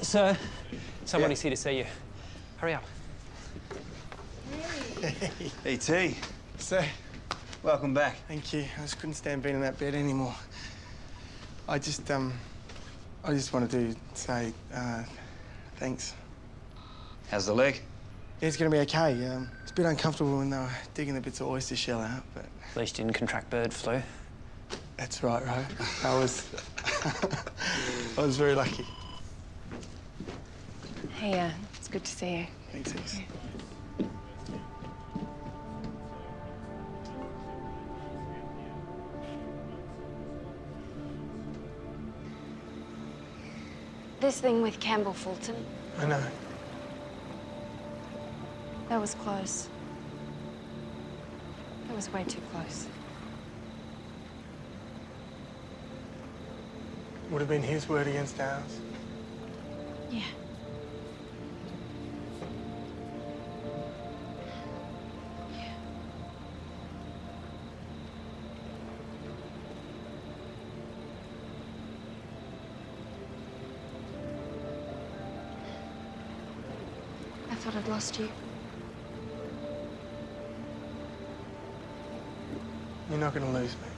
Sir, somebody's here to see you. Hurry up. Hey, T. Sir. Welcome back. Thank you. I just couldn't stand being in that bed anymore. I just wanted to say, thanks. How's the leg? Yeah, it's going to be okay. It's a bit uncomfortable when they were digging the bits of oyster shell out, but... At least you didn't contract bird flu. That's right, Ro. I was... I was very lucky. Hey, it's good to see you. Thanks, East. Yeah. This thing with Campbell Fulton. I know. That was close. That was way too close. Would have been his word against ours. Yeah. Yeah. I thought I'd lost you. You're not going to lose me.